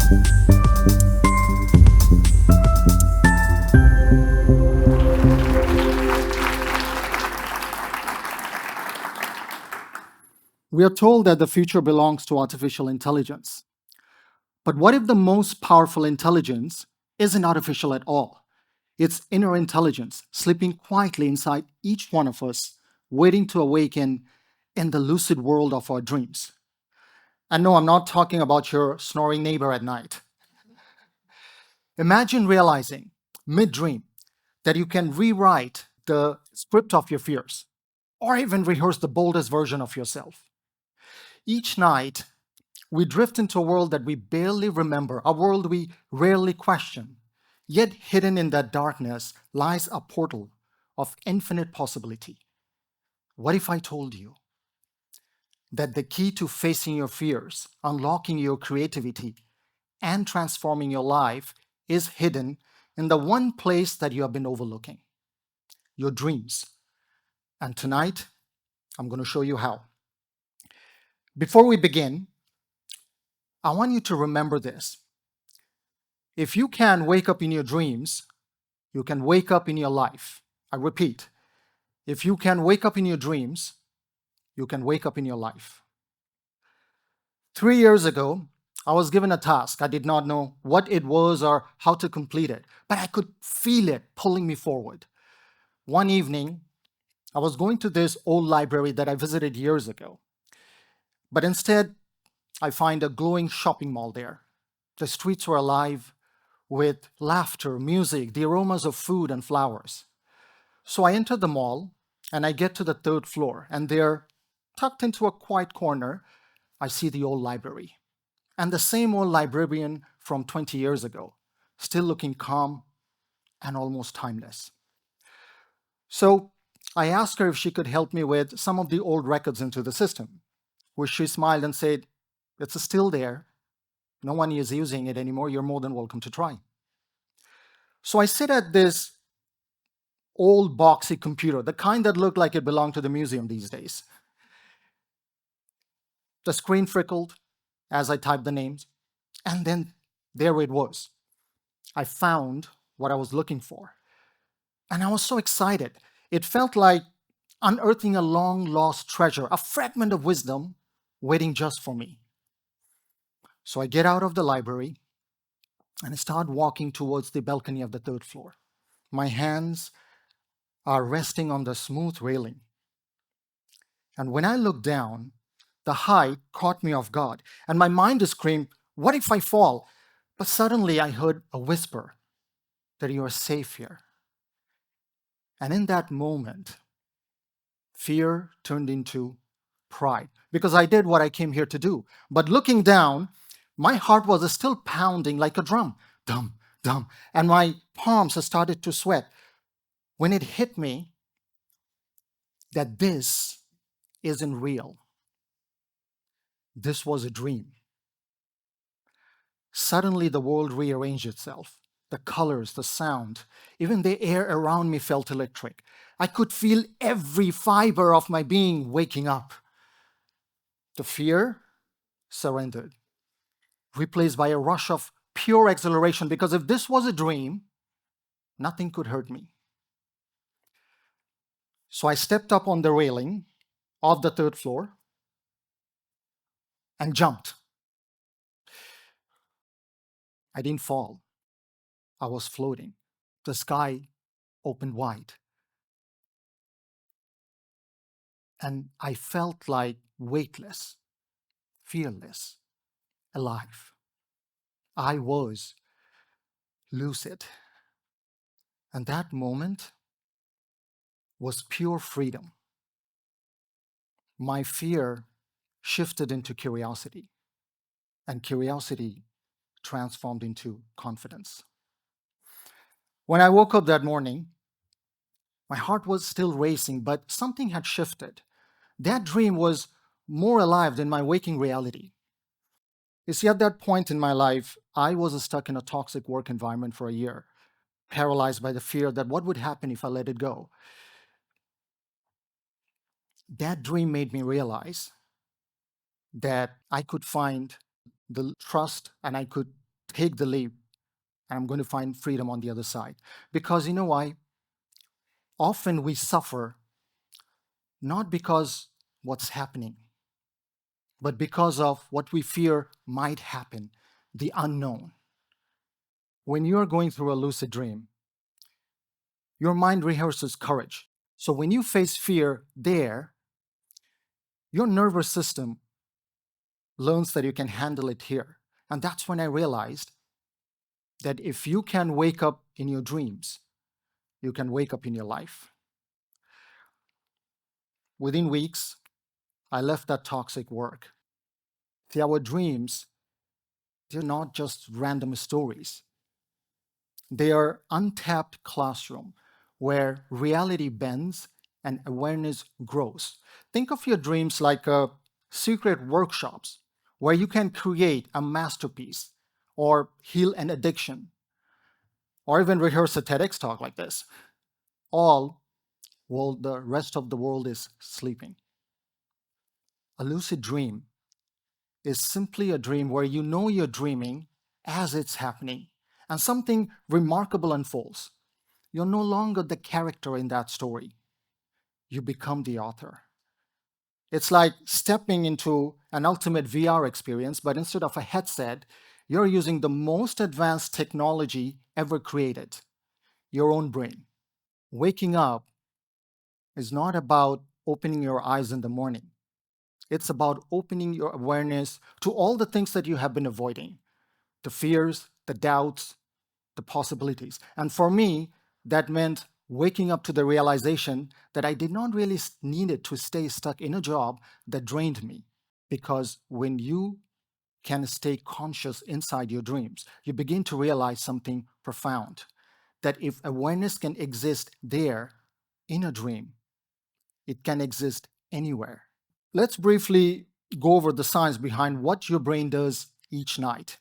We are told that the future belongs to artificial intelligence. But what if the most powerful intelligence isn't artificial at all? It's inner intelligence sleeping quietly inside each one of us, waiting to awaken in the lucid world of our dreams. And no, I'm not talking about your snoring neighbor at night. Imagine realizing mid dream that you can rewrite the script of your fears or even rehearse the boldest version of yourself. Each night, we drift into a world that we barely remember, a world we rarely question. Yet hidden in that darkness lies a portal of infinite possibility. What if I told you that the key to facing your fears, unlocking your creativity, and transforming your life is hidden in the one place that you have been overlooking, your dreams? And tonight, I'm going to show you how. Before we begin, I want you to remember this. If you can wake up in your dreams, you can wake up in your life. I repeat, if you can wake up in your dreams, you can wake up in your life. 3 years ago, I was given a task. I did not know what it was or how to complete it, but I could feel it pulling me forward. One evening, I was going to this old library that I visited years ago, but instead, I find a glowing shopping mall there. The streets were alive with laughter, music, the aromas of food and flowers. So I enter the mall and I get to the third floor, and there, tucked into a quiet corner, I see the old library. And the same old librarian from 20 years ago, still looking calm and almost timeless. So I asked her if she could help me with some of the old records into the system, which she smiled and said, "It's still there. No one is using it anymore. You're more than welcome to try." So I sit at this old boxy computer, the kind that looked like it belonged to the museum these days. The screen flickered as I typed the names, and then there it was. I found what I was looking for, and I was so excited. It felt like unearthing a long lost treasure, a fragment of wisdom waiting just for me. So I get out of the library and I start walking towards the balcony of the third floor. My hands are resting on the smooth railing. And when I look down, the height caught me off guard, and my mind screamed, "What if I fall?" But suddenly I heard a whisper that you are safe here. And in that moment, fear turned into pride because I did what I came here to do. But looking down, my heart was still pounding like a drum, dum, dum, and my palms started to sweat when it hit me that this isn't real. This was a dream. Suddenly, the world rearranged itself. The colors, the sound, even the air around me felt electric. I could feel every fiber of my being waking up. The fear surrendered, replaced by a rush of pure exhilaration, because if this was a dream, nothing could hurt me. So I stepped up on the railing of the third floor and jumped. I didn't fall. I was floating. The sky opened wide. And I felt like weightless, fearless, alive. I was lucid. And that moment was pure freedom. My fear shifted into curiosity, and curiosity transformed into confidence. When I woke up that morning, my heart was still racing, but something had shifted. That dream was more alive than my waking reality. You see, at that point in my life, I was stuck in a toxic work environment for a year, paralyzed by the fear that what would happen if I let it go. That dream made me realize that I could find the trust and I could take the leap and I'm going to find freedom on the other side. Because you know why? Often we suffer not because what's happening, but because of what we fear might happen, the unknown. When you're going through a lucid dream, your mind rehearses courage. So when you face fear there, your nervous system learns that you can handle it here. And that's when I realized that if you can wake up in your dreams, you can wake up in your life. Within weeks, I left that toxic work. See, our dreams, they're not just random stories. They are untapped classroom where reality bends and awareness grows. Think of your dreams like secret workshops where you can create a masterpiece or heal an addiction or even rehearse a TEDx talk like this, all while the rest of the world is sleeping. A lucid dream is simply a dream where you know you're dreaming as it's happening and something remarkable unfolds. You're no longer the character in that story. You become the author. It's like stepping into an ultimate VR experience, but instead of a headset, you're using the most advanced technology ever created, your own brain. Waking up is not about opening your eyes in the morning. It's about opening your awareness to all the things that you have been avoiding, the fears, the doubts, the possibilities. And for me, that meant waking up to the realization that I did not really need it to stay stuck in a job that drained me. Because when you can stay conscious inside your dreams, you begin to realize something profound, that if awareness can exist there in a dream, it can exist anywhere. Let's briefly go over the science behind what your brain does each night.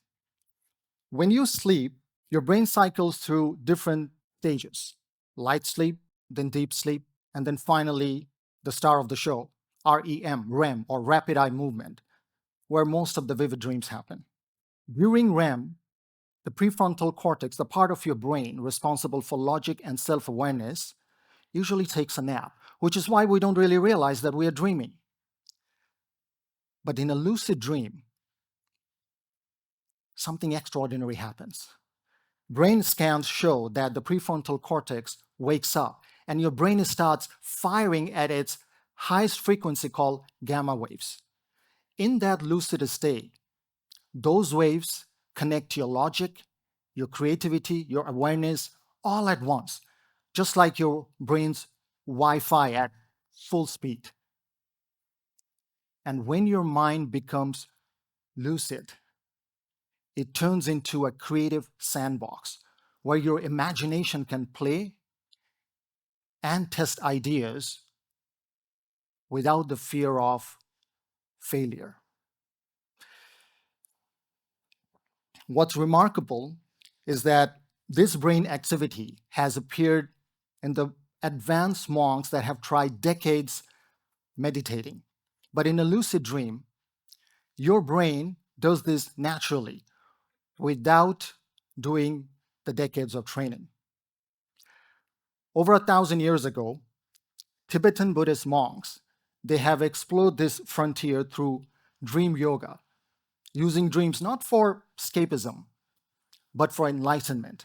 When you sleep, your brain cycles through different stages: light sleep, then deep sleep, and then finally the star of the show, REM, or rapid eye movement, where most of the vivid dreams happen. During REM, the prefrontal cortex, the part of your brain responsible for logic and self awareness, usually takes a nap, which is why we don't really realize that we are dreaming. But in a lucid dream, something extraordinary happens. Brain scans show that the prefrontal cortex wakes up and your brain starts firing at its highest frequency called gamma waves. In that lucid state, those waves connect to your logic, your creativity, your awareness all at once, just like your brain's Wi Fi at full speed. And when your mind becomes lucid, it turns into a creative sandbox where your imagination can play and test ideas without the fear of failure. What's remarkable is that this brain activity has appeared in the advanced monks that have tried decades meditating. But in a lucid dream, your brain does this naturally without doing the decades of training. Over 1,000 years ago, Tibetan Buddhist monks, they have explored this frontier through dream yoga, using dreams not for escapism, but for enlightenment.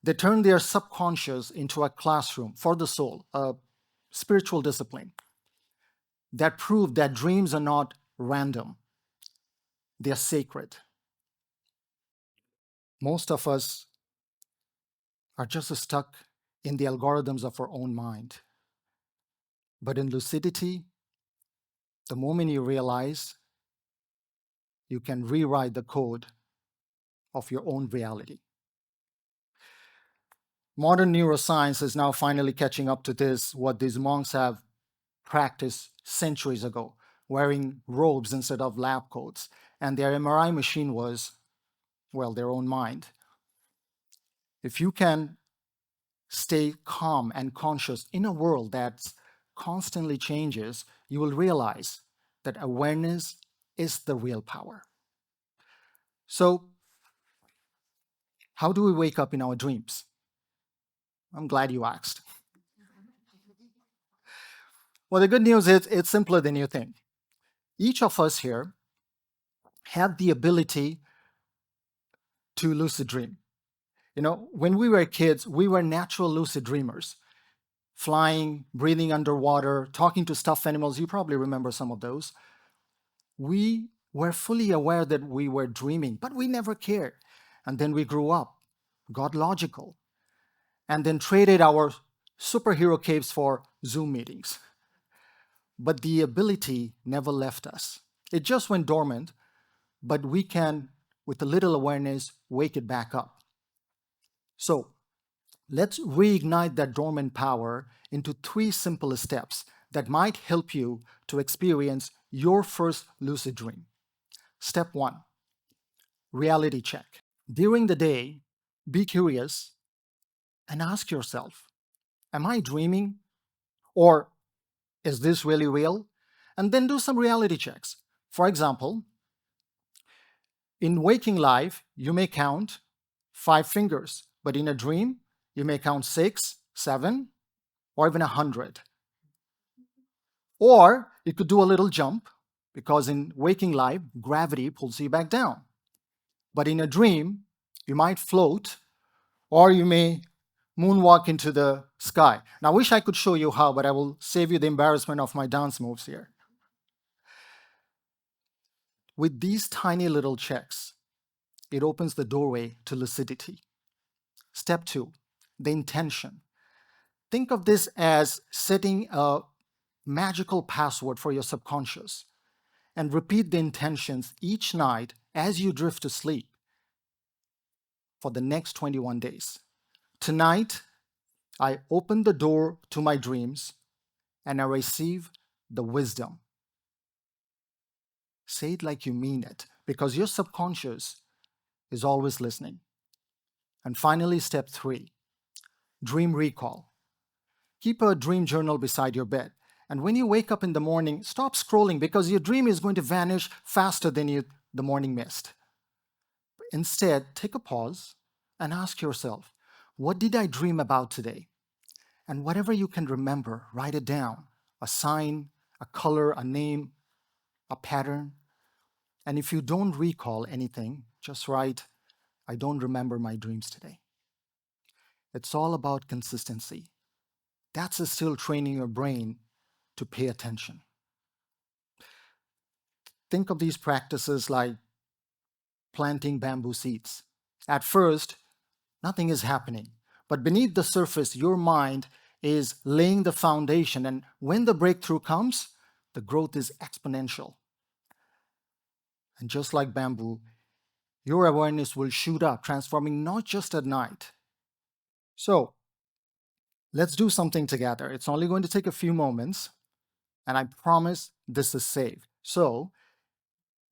They turn their subconscious into a classroom for the soul, a spiritual discipline that proved that dreams are not random, they are sacred. Most of us are just stuck in the algorithms of our own mind. But in lucidity, the moment you realize you can rewrite the code of your own reality. Modern neuroscience is now finally catching up to this, what these monks have practiced centuries ago, wearing robes instead of lab coats. And their MRI machine was, well, their own mind. If you can stay calm and conscious in a world that constantly changes, you will realize that awareness is the real power. So How do we wake up in our dreams? I'm glad you asked. Well, the good news is it's simpler than you think. Each of us here have the ability to lucid dream. When we were kids, we were natural lucid dreamers, flying, breathing underwater, talking to stuffed animals. You probably remember some of those. We were fully aware that we were dreaming, but we never cared. And then we grew up, got logical, and then traded our superhero capes for Zoom meetings. But the ability never left us. It just went dormant, but we can, with a little awareness, wake it back up. So let's reignite that dormant power into 3 simple steps that might help you to experience your first lucid dream. Step 1, reality check. During the day, be curious and ask yourself, am I dreaming? Or is this really real? And then do some reality checks. For example, in waking life, you may count 5 fingers, but in a dream, you may count 6, 7, or even 100. Or you could do a little jump, because in waking life, gravity pulls you back down. But in a dream, you might float, or you may moonwalk into the sky. Now, I wish I could show you how, but I will save you the embarrassment of my dance moves here. With these tiny little checks, it opens the doorway to lucidity. Step 2, the intention. Think of this as setting a magical password for your subconscious and repeat the intentions each night as you drift to sleep for the next 21 days. Tonight, I open the door to my dreams and I receive the wisdom. Say it like you mean it, because your subconscious is always listening. And finally, step 3, dream recall. Keep a dream journal beside your bed. And when you wake up in the morning, stop scrolling, because your dream is going to vanish faster than the morning mist. Instead, take a pause and ask yourself, what did I dream about today? And whatever you can remember, write it down. A sign, a color, a name, a pattern. And if you don't recall anything, just write, I don't remember my dreams today. It's all about consistency. That's still training your brain to pay attention. Think of these practices like planting bamboo seeds. At first, nothing is happening, but beneath the surface, your mind is laying the foundation, and when the breakthrough comes, the growth is exponential. And just like bamboo, your awareness will shoot up, transforming not just at night. So, let's do something together. It's only going to take a few moments, and I promise this is safe. So,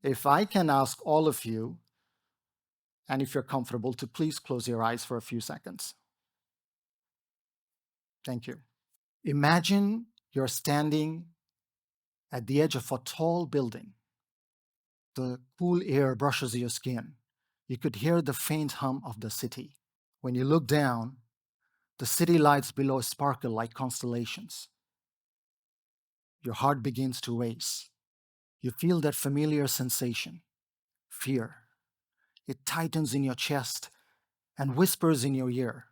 if I can ask all of you, and if you're comfortable, to please close your eyes for a few seconds. Thank you. Imagine you're standing at the edge of a tall building. The cool air brushes your skin. You could hear the faint hum of the city. When you look down, the city lights below sparkle like constellations. Your heart begins to race. You feel that familiar sensation, fear. It tightens in your chest and whispers in your ear,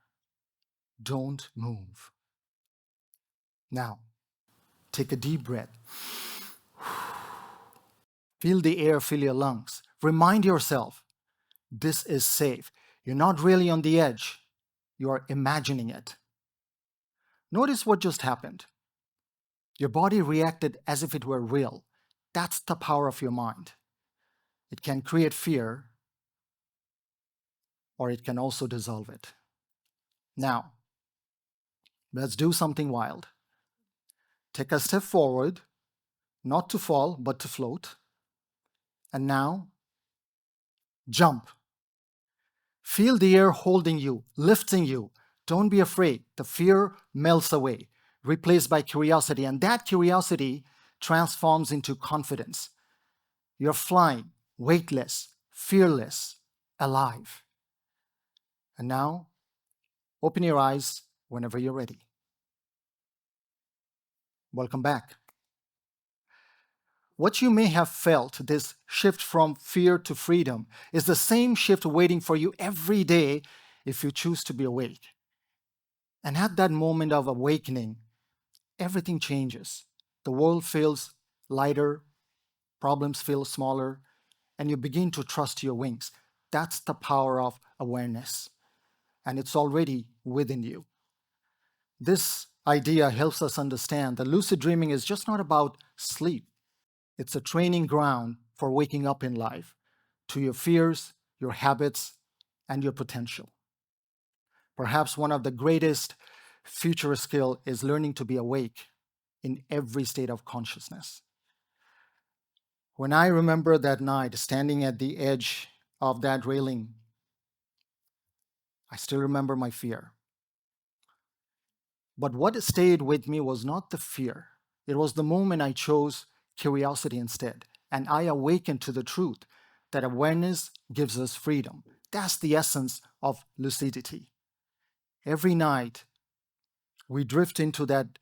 don't move. Now, take a deep breath. Feel the air fill your lungs. Remind yourself, this is safe. You're not really on the edge. You are imagining it. Notice what just happened. Your body reacted as if it were real. That's the power of your mind. It can create fear, or it can also dissolve it. Now, let's do something wild. Take a step forward, not to fall, but to float. And now, jump. Feel the air holding you, lifting you. Don't be afraid. The fear melts away, replaced by curiosity, and that curiosity transforms into confidence. You're flying, weightless, fearless, alive. And now, open your eyes whenever you're ready. Welcome back. What you may have felt, this shift from fear to freedom, is the same shift waiting for you every day if you choose to be awake. And at that moment of awakening, everything changes. The world feels lighter, problems feel smaller, and you begin to trust your wings. That's the power of awareness, and it's already within you. This idea helps us understand that lucid dreaming is just not about sleep. It's a training ground for waking up in life to your fears, your habits, and your potential. Perhaps one of the greatest future skill is learning to be awake in every state of consciousness. When I remember that night standing at the edge of that railing, I still remember my fear. But what stayed with me was not the fear. It was the moment I chose curiosity instead. And I awakened to the truth that awareness gives us freedom. That's the essence of lucidity. Every night, we drift into that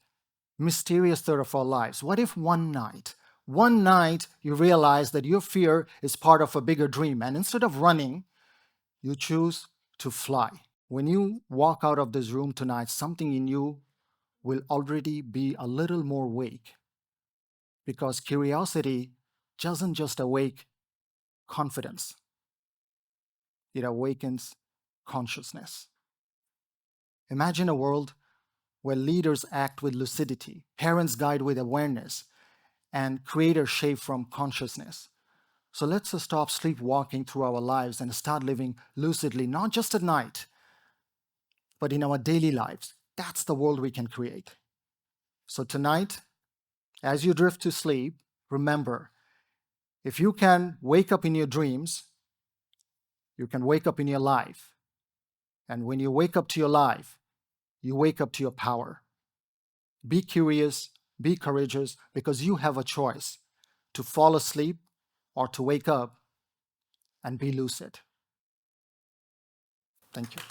mysterious thought of our lives. What if one night you realize that your fear is part of a bigger dream, and instead of running, you choose to fly? When you walk out of this room tonight, something in you will already be a little more awake, because curiosity doesn't just awake confidence, it awakens consciousness. Imagine a world where leaders act with lucidity, parents guide with awareness, and creators shape from consciousness. So let's just stop sleepwalking through our lives and start living lucidly, not just at night, but in our daily lives. That's the world we can create. So tonight, as you drift to sleep, remember, if you can wake up in your dreams, you can wake up in your life. And when you wake up to your life, you wake up to your power. Be curious, be courageous, because you have a choice to fall asleep or to wake up and be lucid. Thank you.